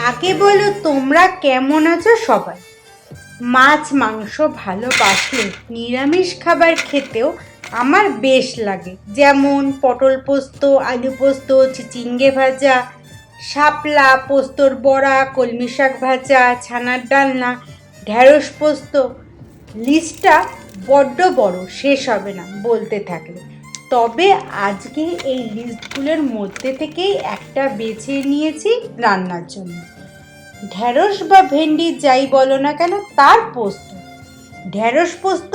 আগে বলো তোমরা কেমন আছো সবাই। মাছ মাংস ভালোবাসলে নিরামিষ খাবার খেতেও আমার বেশ লাগে, যেমন পটল পোস্ত, আলু পোস্ত, চিচিঙ্গে ভাজা, শাপলা পোস্তর বড়া, কলমি শাক ভাজা, ছানার ডালনা, ঢেঁড়স পোস্ত। লিস্টটা বড্ড বড়, শেষ হবে না বলতে থাকলে। তবে আজকে এই লিস্টগুলোর মধ্যে থেকেই একটা বেছে নিয়েছি রান্নার জন্য। ঢেঁড়স বা ভেন্ডি যাই বলো না কেন, তার পোস্ত। ঢেঁড়স পোস্ত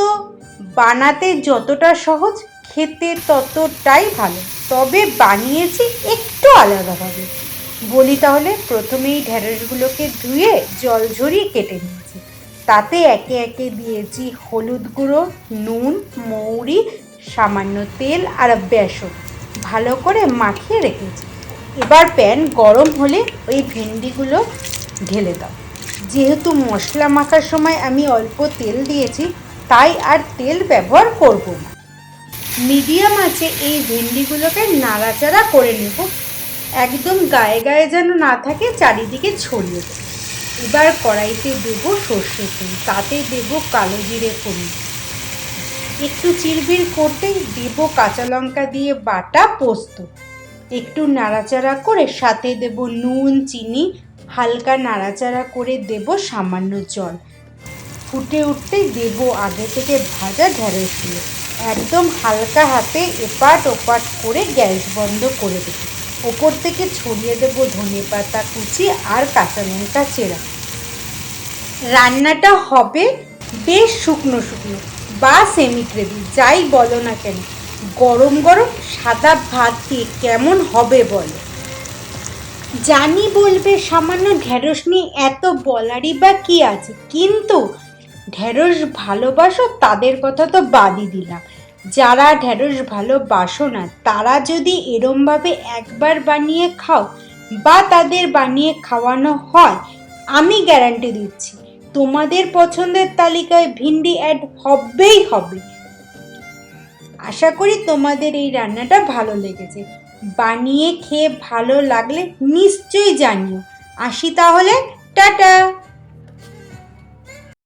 বানাতে যতটা সহজ, খেতে ততটাই ভালো, তবে বানিয়েছি একটু আলাদাভাবে। বলি তাহলে। প্রথমেই ঢেঁড়সগুলোকে ধুয়ে জল ঝরিয়ে কেটে নিয়েছি। তাতে একে একে দিয়েছি হলুদ গুঁড়ো, নুন, মৌরি, সামান্য তেল আর বেসন, ভালো করে মাখিয়ে রেখেছি। এবার প্যান গরম হলে ওই ভেন্ডিগুলো ঢেলে দাও। যেহেতু মশলা মাখার সময় আমি অল্প তেল দিয়েছি, তাই আর তেল ব্যবহার করব না। মিডিয়াম আঁচে এই ভেন্ডিগুলোকে নাড়াচাড়া করে নেব, একদম গায়ে গায়ে যেন না থাকে, চারিদিকে ছড়িয়ে দেব। এবার কড়াইতে দেবো সর্ষের তেল, তাতে দেবো কালো জিরে ফোড়ন, একটু চিরবির করতেই দেবো কাঁচা লঙ্কা দিয়ে বাটা পোস্ত। একটু নাড়াচাড়া করে সাথে দেব নুন, চিনি, হালকা নাড়াচাড়া করে দেব সামান্য জল। ফুটে উঠতেই দেব আগে থেকে ভাজা ঢেঁড়সগুলো। একদম হালকা হাতে এপাট ওপাট করে গ্যাস বন্ধ করে দেব। ওপর থেকে ছড়িয়ে দেব ধনেপাতা কুচি আর কাঁচা লঙ্কা চেরা। রান্নাটা হবে বেশ শুকনো শুকনো বা সেমি গ্রেভি, যাই বলো না কেন। গরম গরম সাদা ভাত দিয়ে কেমন হবে বলো। জানি বলবে সামান্য ঢেঁড়স নিয়ে এত বলারই বা কি আছে, কিন্তু ঢেঁড়স ভালোবাসো তাদের কথা তো বাদই দিলাম। যারা ঢেঁড়স ভালোবাসো না, তারা যদি এরমভাবে একবার বানিয়ে খাও বা তাদের বানিয়ে খাওয়ানো হয়, আমি গ্যারান্টি দিচ্ছি তোমাদের পছন্দের তালিকায় ভিন্ডি অ্যাড হবেই হবে। আশা করি তোমাদের এই রান্নাটা ভালো লেগেছে। বানিয়ে খেয়ে ভালো লাগলে নিশ্চয়ই জানিও। আসি তাহলে, টাটা।